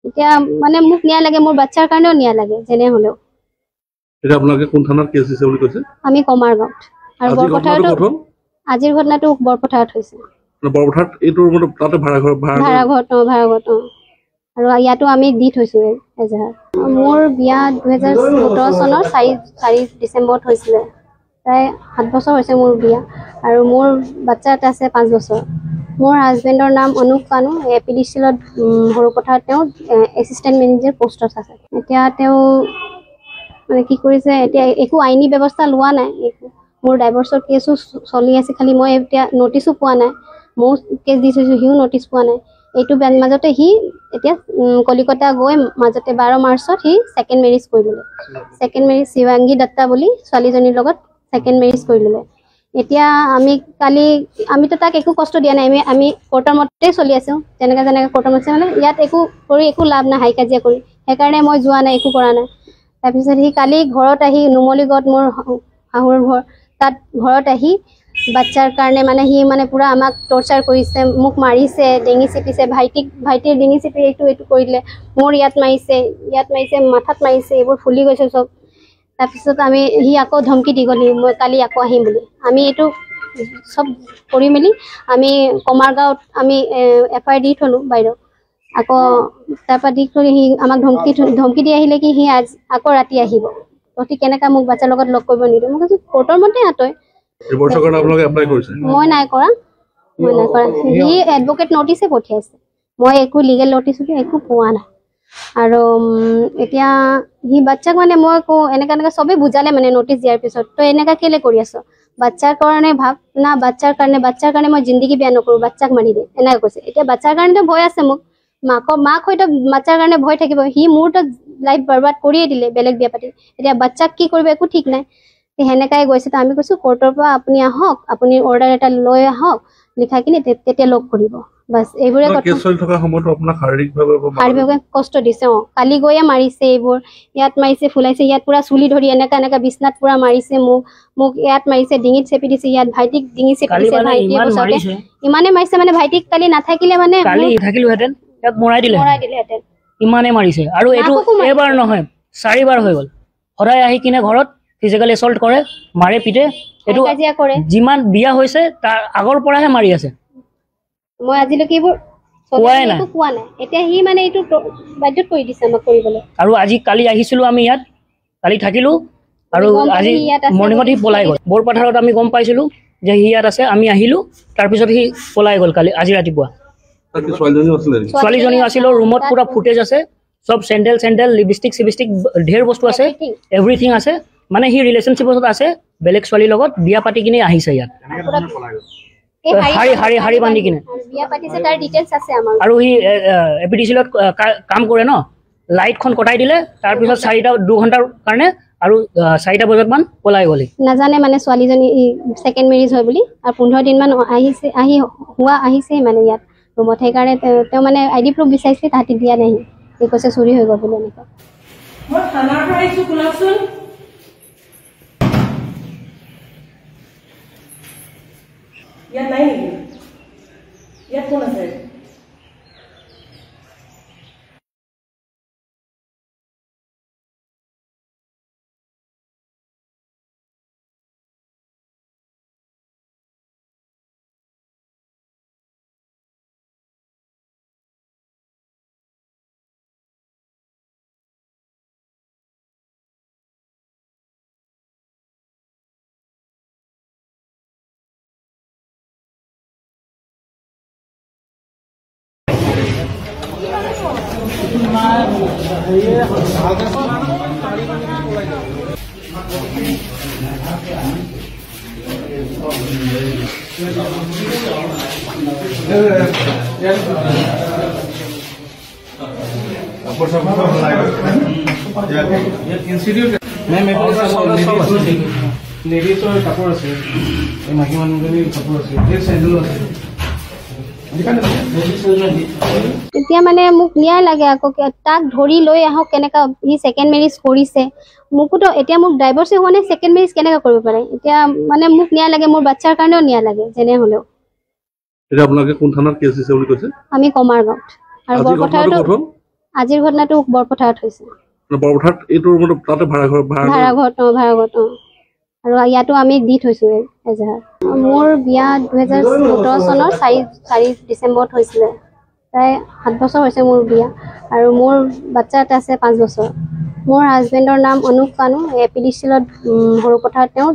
এতিয়া মানে মোক ন্যায় লাগে, মোৰ বাচ্চাৰ কাৰণেও ন্যায় লাগে যেনে হলেও। এটা আপোনালোকে কোন থানাত কেছ দিছে বুলি কৈছে? আমি কমাৰগাঁৱত। আৰু বৰপথাৰত আজিৰ ঘটনাটো বৰপথাৰত হৈছে। বৰপথাৰত এইটো তাতে ভাড়াঘৰত আৰু ইয়াতো আমি দি থৈছো এজাহাৰ। মোৰ বিয়া 2017 চনৰ 4 ডিচেম্বৰত হৈছিলে। প্ৰায় 7 বছৰ হৈছে মোৰ বিয়া, আৰু মোৰ বাচ্চা এটা আছে 5 বছৰ। মোৰ হাজবেণ্ডৰ নাম অনুপ কানু, এপিডিচিলত সৰুপথাৰত তেওঁ এছিষ্টেণ্ট মেনেজাৰ পোষ্টত আছে। এতিয়া তেওঁ মানে কি কৰিছে, এতিয়া একো আইনী ব্যৱস্থা লোৱা নাই। মোৰ ডাইভৰ্চৰ কেছো চলি আছে, খালি মই এতিয়া নটিছো পোৱা নাই। ময়ো কেছ দি থৈছোঁ, সিও নটিচ পোৱা নাই। এইটো মাজতে সি এতিয়া কলিকতা গৈ মাজতে 12 মাৰ্চত সি ছেকেণ্ড মেৰিজ কৰি ল'লে। ছেকেণ্ড মেৰিজ শিৱাংগী দত্তা বুলি ছোৱালীজনীৰ লগত ছেকেণ্ড মেৰিজ কৰি ল'লে। এতিয়া আমিতো তাক একো কষ্ট দিয়া নাই, আমি কোৰ্টৰ মতেই চলি আছোঁ। যেনেকৈ কোৰ্টৰ মতে মানে ইয়াত একো লাভ নাই হাই কাজিয়া কৰি, সেইকাৰণে মই যোৱা নাই, একো কৰা নাই। তাৰপিছত সি কালি ঘৰত আহি নুমলীগড়ত মোৰ শাহুৰ ঘৰ, তাত ঘৰত আহি বাচ্চাৰ কাৰণে মানে সি মানে পুৰা আমাক টৰ্চাৰ কৰিছে, মোক মাৰিছে, ডিঙি চেপিছে, ভাইটিৰ ডিঙি চেপি এইটো কৰি দিলে। মোৰ ইয়াত মাৰিছে, মাথাত মাৰিছে, এইবোৰ ফুলি গৈছে চব। তাৰপিছত সি আকৌ ধমকি দি গ'ল, মই কালি আকৌ আহিম বুলি। আমি এইটো চব কৰি মেলি আমি কমাৰগাঁৱত আমি FIR দি থলোঁ বাইদেউ। আকৌ তাৰপৰা দি থৈ সি আমাক ধমকি দি আহিলে কি সি আকৌ ৰাতি আহিব, তহঁতি কেনেকৈ মোক বাচ্চাৰ লগত লগ কৰিব নিদিওঁ। মই কৈছোঁ কোৰ্টৰ মতে আঁতয়। মই নাই কৰা। সি এডভকেট নটিছে পঠিয়াইছে, মই একো লিগেল নটিচ একো পোৱা নাই। আৰু এতিয়া সি বাচ্চাক মানে মই কওঁ এনেকৈ চবেই বুজালে মানে নটিচ দিয়াৰ পিছত, তই এনেকৈ কেলে কৰি আছ, বাচ্চাৰ কাৰণে ভাব না, বাচ্চাৰ কাৰণে মই জিন্দগী বেয়া নকৰোঁ, বাচ্চাক মাৰি দে, এনেকৈ কৈছে। এতিয়া বাচ্চাৰ কাৰণেতো ভয় আছে, মোক মাক হয়তো বাচ্চাৰ কাৰণে ভয় থাকিব। সি মোৰতো লাইফ বৰবাদ কৰিয়ে দিলে বেলেগ বিয়া পাতি, এতিয়া বাচ্চাক কি কৰিব একো ঠিক নাই। সেনেকাই গৈছে। তো আমি কৈছোঁ কোৰ্টৰ পৰা আপুনি আহক, আপুনি অৰ্ডাৰ এটা লৈ আহক, লিখাই কিনে তেতিয়া লগ কৰিব। বাছ এইবোৰে শাৰীৰিকভাৱে কষ্ট দিছে। কালি গৈয়ে মাৰিছে, এইবোৰ ইয়াত মাৰিছে, ফুলাইছে, ইয়াত পুৰা চুলি ধৰি এনেকা বিছনাত পুৰা মাৰিছে, মোক ইয়াত মাৰিছে, ডিঙিত চেপি দিছে, ইয়াত ভাইটিক ডিঙি চেপি দিছে। ইমানে মাৰিছে মানে ভাইটিক কালি নাথাকিলে মানে মৰাই দিলেহেঁতেন, ইমানে মাৰিছে। আৰু এইটো এবাৰ নহয় 4 বাৰ হৈ গ'ল। সদায় আহি কিনে ঘৰত ফিজিকেল এছল্ট কৰে, মাৰে পিটে। এইটো যিমান বিয়া হৈছে তাৰ আগৰ পৰাহে মাৰি আছে। মই আজিলৈকে এইবোৰ কোৱা নাই। এতিয়া সি মানে এইটো বাধ্যত কৰি দিছে আমাক কৰিবলৈ। আৰু কালি আহিছিলোঁ আমি ইয়াত, কালি থাকিলোঁ, আৰু আজি মৰ্ণিঙত সি পলাই গ'ল। বৰপথাৰত আমি গম পাইছিলোঁ যে সি ইয়াত আছে, আমি আহিলোঁ, তাৰপিছত সি পলাই গ'ল আজি ৰাতিপুৱা। ছোৱালীজনী আছিল, ৰুমত পুৰা ফুটেজ আছে, সব চেণ্ডেল লিপষ্টিক ঢেৰ বস্তু আছে, এভৰিথিং আছে। মানে সি ৰিলেশ্যনশ্বিপত আছে বেলেগ ছোৱালীৰ লগত, বিয়া পাতি কিনে আহিছে ইয়াত, শাৰী বান্ধি কিনে। আৰু সি এপিডিচিলত কাম কৰে ন, লাইটখন কটাই দিলে, তাৰপিছত 2 ঘণ্টাৰ কাৰণে, আৰু 4টা বজাত মান পলাই গ'লি। নাজানে মানে ছোৱালীজনী ছেকেণ্ড মেৰিজ হয় বুলি, আৰু 15 দিনমান আহিছে মানে ইয়াত ৰুমত। সেইকাৰণে তেওঁ মানে ID প্ৰুফ বিচাৰিছে, তাহাঁতি দিয়া নাই। সি কৈছে চুৰি হৈ গ'ল বুলি। এনেকুৱা ইয়াত নাই নেকি? ইয়াত কোন আছে? लेडीजर कपड़ আছে মাইকী মানুহজনীৰ কাপোৰ আছে চেণ্ডেলো আছে এতিয়া মানে মোক ন্যায় লাগে আকৌ তাক ধৰি লৈ আহক কেনেকা সি সেকেন্ড মেৰিজ কৰিছে মোকতো এতিয়া মোক ডাইভৰ্স হোৱা নাই সেকেন্ড মেৰিজ কেনেকা কৰিব পাৰে এতিয়া মানে মোক ন্যায় লাগে মোৰ বাচ্চাৰ কাৰণেও ন্যায় লাগে যেনে হলেও এটা আপোনালোকে কোন থানাত কেছ দিছে বুলি কৈছে আমি কমাৰগাঁৱত আৰু বৰপথাৰত আজিৰ ঘটনাটো বৰপথাৰত হৈছে। বৰপথাৰত এইটো ৰুমত তাতে ভাড়াঘৰত আৰু ইয়াতো আমি দি থৈছো এজাহাৰ। মোৰ বিয়া 2017 চনৰ 4 ডিচেম্বৰত হৈছিলে। প্ৰায় 7 বছৰ হৈছে মোৰ বিয়া আৰু মোৰ বাচ্চা এটা আছে 5 বছৰ। মোৰ হাজবেণ্ডৰ নাম অনুপ কানু। এপিডিচিলত সৰুপথাৰত তেওঁ